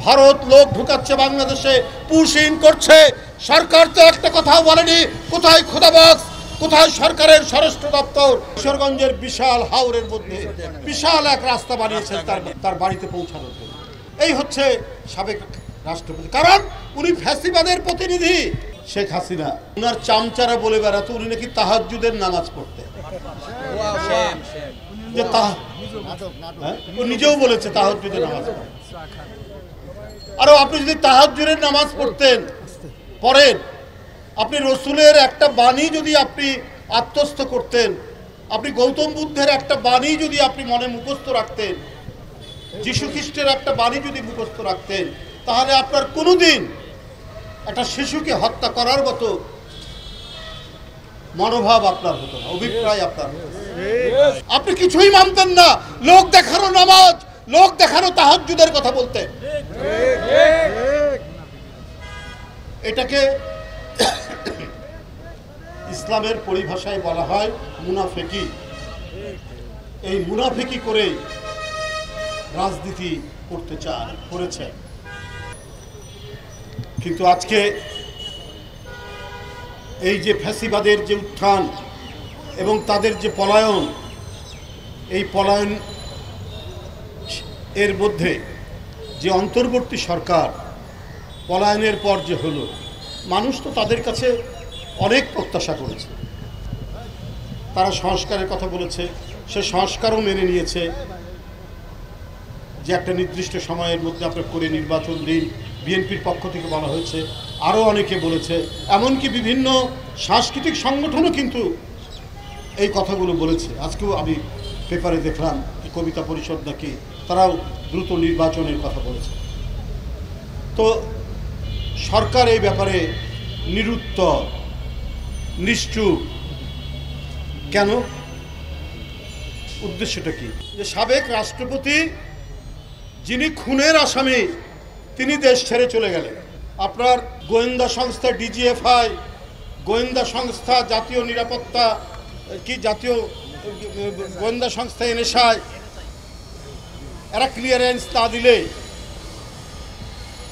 ভারত লোক ঢুকাচ্ছে বাংলাদেশে, push in করছে। সরকার তো একটা কথাও বলেনি। কোথায় খোদাবক্স, কোথায় সরকারের স্বরাষ্ট্র দপ্তর? কিশোরগঞ্জের বিশাল হাওরের মধ্যে বিশাল এক রাস্তা বানিয়েছেন তার বাড়িতে পৌঁছানোর জন্য। এই হচ্ছে সাবেক রাষ্ট্রপতি, কারণ উনি ফ্যাসিবাদের প্রতিনিধি। শেখ হাসিনা উনার চামচারা বলে বেড়াতো উনি নাকি তাহাজ্জুদের নামাজ পড়তেন। নিজেও বলেছে তাহাজ্জুদের নামাজ পড়েন। আরো আপনি যদি তাহাজ্জুদের নামাজ পড়েন, আপনি রসুলের একটা বাণী যদি আপনি আত্মস্থ করতেন, আপনি গৌতম বুদ্ধের একটা বাণী যদি আপনি মনে মুখস্থ রাখতেন, যীশু খ্রিস্টের একটা বাণী যদি মুখস্থ রাখতেন, তাহলে আপনার কোনোদিন একটা শিশুকে হত্যা করার মতো মনোভাব আপনার হতো না, অভিপ্রায় আপনার হতো না। আপনি কিছুই মানতেন না। লোক দেখানো নামাজ, লোক দেখানো তাহাজ্জুদের কথা বলতেন। এটাকে ইসলামের পরিভাষায় বলা হয় মুনাফিকি। এই মুনাফিকি করে রাজনীতি করতে করেছে। কিন্তু আজকে এই যে ফ্যাসিবাদের যে উত্থান এবং তাদের যে পলায়ন, এই পলায়ন এর মধ্যে যে অন্তর্বর্তী সরকার পলায়নের পর যে হলো, মানুষ তো তাদের কাছে অনেক প্রত্যাশা করেছে। তারা সংস্কারের কথা বলেছে, সে সংস্কারও মেনে নিয়েছে যে একটা নির্দিষ্ট সময়ের মধ্যে আপনার করে নির্বাচন দিন। বিএনপির পক্ষ থেকে বলা হয়েছে, আরও অনেকে বলেছে, এমনকি বিভিন্ন সাংস্কৃতিক সংগঠনও কিন্তু এই কথাগুলো বলেছে। আজকেও আমি পেপারে দেখলাম কবিতা পরিষদ নাকি তারাও দ্রুত নির্বাচনের কথা বলেছে। তো সরকার এই ব্যাপারে নিরুত্তর, নিশ্চুপ। কেন? উদ্দেশ্যটা কি? যে সাবেক রাষ্ট্রপতি যিনি খুনের আসামি, তিনি দেশ ছেড়ে চলে গেলেন। আপনার গোয়েন্দা সংস্থা ডিজিএফআই, গোয়েন্দা সংস্থা জাতীয় নিরাপত্তা কি জাতীয় গোয়েন্দা সংস্থা এনএসআই, এরা ক্লিয়ারেন্স না দিলে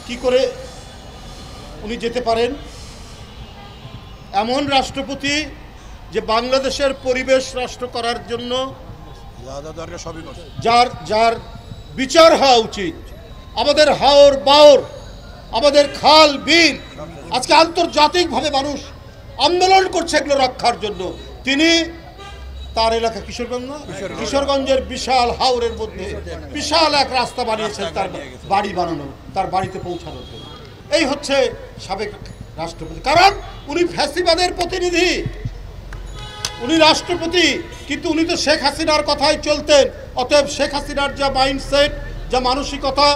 কি করে উনি যেতে পারেন? এমন রাষ্ট্রপতি যে বাংলাদেশের পরিবেশ রাষ্ট্র করার জন্য যার বিচার হওয়া উচিত, আমাদের হাওর বাওর, আমাদের খাল বিল, আজকে আন্তর্জাতিকভাবে মানুষ আন্দোলন করছে এগুলো রক্ষার জন্য, তিনি তার এলাকা কিশোরগঞ্জের বিশাল হাওরের মধ্যে বিশাল এক রাস্তা বানিয়েছেন তার বাড়িতে পৌঁছানোর জন্য। এই হচ্ছে সাবেক রাষ্ট্রপতি, কারণ উনি ফ্যাসিবাদের প্রতিনিধি। উনি রাষ্ট্রপতি, কিন্তু উনি তো শেখ হাসিনার কথাই চলতেন। অতএব শেখ হাসিনার যা মাইন্ডসেট, যা মানসিকতা,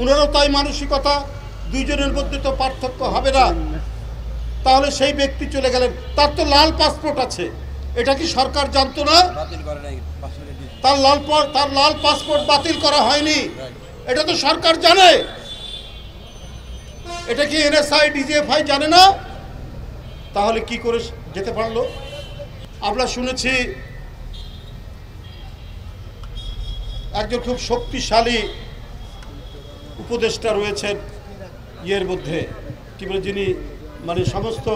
উনারও তাই মানসিকতা, দুইজনের মধ্যে তো পার্থক্য হবে না। তাহলে সেই ব্যক্তি চলে গেলেন, তার তো লাল পাসপোর্ট আছে, এটা কি সরকার জানতো না? তার লাল পাসপোর্ট বাতিল করা হয়নি, এটা তো সরকার জানে। এটা কি এনএসআই ডিজিএফআই জানে না? তাহলে কি করে যেতে পারলো? আমরা শুনেছি একজন খুব শক্তিশালী উপদেষ্টা রয়েছেন ইয়ের মধ্যে, কি বলে, যিনি মানে সমস্ত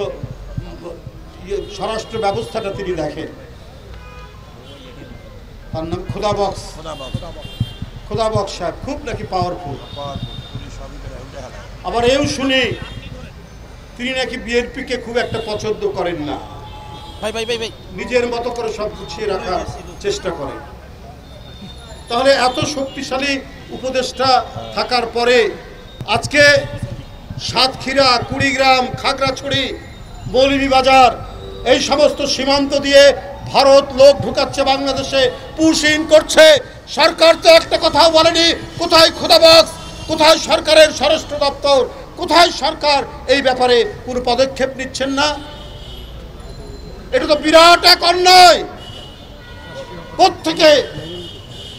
স্বরাষ্ট্র ব্যবস্থাটা তিনি দেখেন। তার নাম খোদাবক্স সাহেব, খুব নাকি পাওয়ারফুল। আবার এও শুনি তিনি নাকি বিএনপিকে খুব একটা পছন্দ করেন না, নিজের মতো করে সব গুছিয়ে রাখার চেষ্টা করেন। তাহলে এত শক্তিশালী উপদেষ্টা থাকার পরে আজকে সাতক্ষীরা, কুড়িগ্রাম, খাগড়াছড়ি, মৌলভীবাজার, এই সমস্ত সীমান্ত দিয়ে ভারত লোক ঢুকাচ্ছে বাংলাদেশে, পুশ ইন করছে। সরকার তো একটা কথাও বলেনি। কোথায় খোদাবক্স, কোথায় সরকারের স্বরাষ্ট্র দপ্তর, কোথায় সরকার এই ব্যাপারে কোনো পদক্ষেপ নিচ্ছেন না? এটা তো বিরাট এক অন্যায়। কোত্থেকে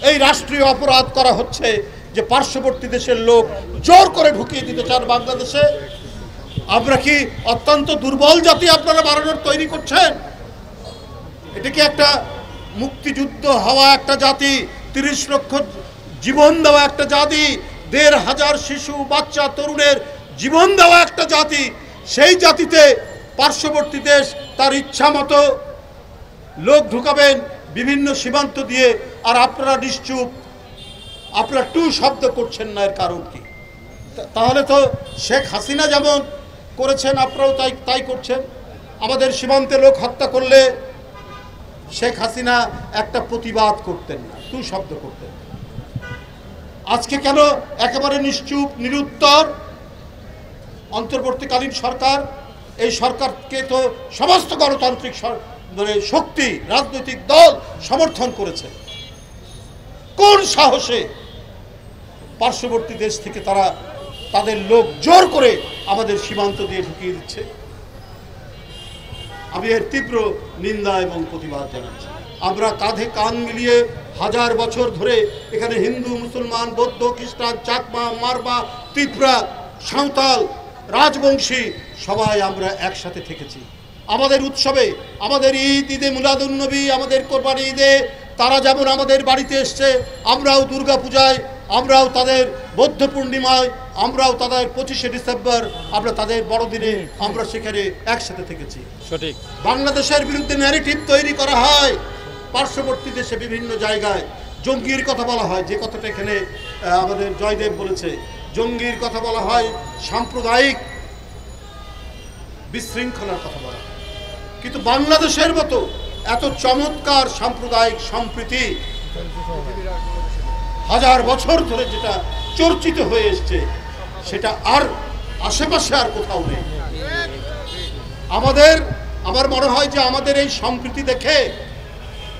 এই রাষ্ট্রীয় অপরাধ করা হচ্ছে যে পার্শ্ববর্তী দেশের লোক জোর করে ঢুকিয়ে দিতে চান বাংলাদেশে? আমরা কি অত্যন্ত দুর্বল জাতি আপনারা বানানোর তৈরি করছেন? এটা কি একটা মুক্তিযুদ্ধ হওয়া একটা জাতি, 30 লক্ষ জীবন দেওয়া একটা 1,500 শিশু বাচ্চা তরুণের জীবন দেওয়া একটা জাতি, সেই জাতিতে পার্শ্ববর্তী দেশ তার ইচ্ছা মতো লোক ঢুকাবেন বিভিন্ন সীমান্ত দিয়ে, আর আপনারা নিশ্চুপ, আপনারা টু শব্দ করছেন না। এর কারণ কি? তাহলে তো শেখ হাসিনা যেমন করেছেন আপনারাও তাই করছেন। আমাদের সীমান্তে লোক হত্যা করলে শেখ হাসিনা একটা প্রতিবাদ করতেন না, টু শব্দ করতেন। আজকে কেন একেবারে নিশ্চুপ নিরুত্তর? অন্তর্বর্তীকালীন সরকার, এই সরকারকে তো সমস্ত গণতান্ত্রিক শক্তি, রাজনৈতিক দল সমর্থন করেছে। কোন সাহসে পার্শ্ববর্তী দেশ থেকে তারা তাদের লোক জোর করে আমাদের সীমান্ত দিয়ে ঢুকিয়ে দিচ্ছে? আমি এর তীব্র নিন্দা এবং প্রতিবাদ জানাচ্ছি। আমরা কাঁধে কাঁধ মিলিয়ে 1000 বছর ধরে এখানে হিন্দু, মুসলমান, বৌদ্ধ, খ্রিস্টান, চাকমা, মারমা, ত্রিপুরা, সাঁওতাল, রাজবংশী সবাই আমরা একসাথে থেকেছি। আমাদের উৎসবে, আমাদের ঈদে মিলাদুন্নবী, আমাদের কোরবানি ঈদে তারা যেমন আমাদের বাড়িতে এসছে, আমরাও দুর্গা পূজায়, আমরাও তাদের বৌদ্ধ পূর্ণিমায়, আমরাও তাদের 25শে ডিসেম্বর, আমরা তাদের বড়দিনে আমরা সেখানে একসাথে থেকেছি। সঠিক। বাংলাদেশের বিরুদ্ধে ন্যারেটিভ তৈরি করা হয় পার্শ্ববর্তী দেশে বিভিন্ন জায়গায়। জঙ্গির কথা বলা হয়, যে কথাটা এখানে আমাদের জয়দেব বলেছে, জঙ্গির কথা বলা হয়, সাম্প্রদায়িক বিশৃঙ্খলার কথা বলা হয়। কিন্তু বাংলাদেশের মতো এত চমৎকার সাম্প্রদায়িক সম্প্রীতি 1000 বছর ধরে যেটা চর্চিত হয়ে এসছে, সেটা আর আশেপাশে আর কোথাও নেই। আমার মনে হয় যে আমাদের এই সম্প্রীতি দেখে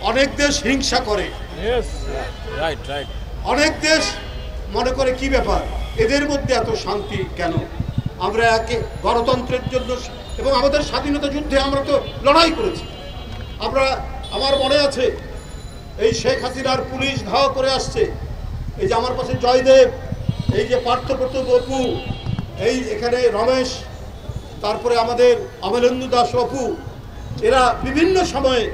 অনেক দেশ হিংসা করে। অনেক দেশ মনে করে কি ব্যাপার, এদের মধ্যে এত শান্তি কেন? আমরা একে গণতন্ত্রের জন্য এবং আমাদের স্বাধীনতা যুদ্ধে আমরা তো লড়াই করেছি। আমার মনে আছে এই শেখ হাসিনার পুলিশ ধাওয়া করে আসছে, এই যে আমার পাশে জয়দেব, এই যে পার্থপ্রতিম অপু, এই এখানে রমেশ, তারপরে আমাদের অমলেন্দু দাস অপু, এরা বিভিন্ন সময়ে,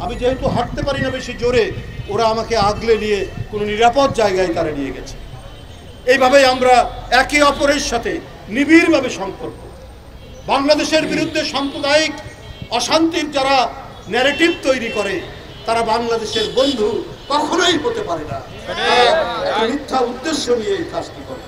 আমি যেহেতু হাঁটতে পারি না বেশি জোরে, ওরা আমাকে আগলে নিয়ে কোনো নিরাপদ জায়গায় তারা নিয়ে গেছে। এইভাবেই আমরা একে অপরের সাথে নিবিড়ভাবে সম্পর্ক। বাংলাদেশের বিরুদ্ধে সাম্প্রদায়িক অশান্তির যারা ন্যারেটিভ তৈরি করে, তারা বাংলাদেশের বন্ধু কখনোই হতে পারে না। মিথ্যা উদ্দেশ্য নিয়ে এই কাজটি করে।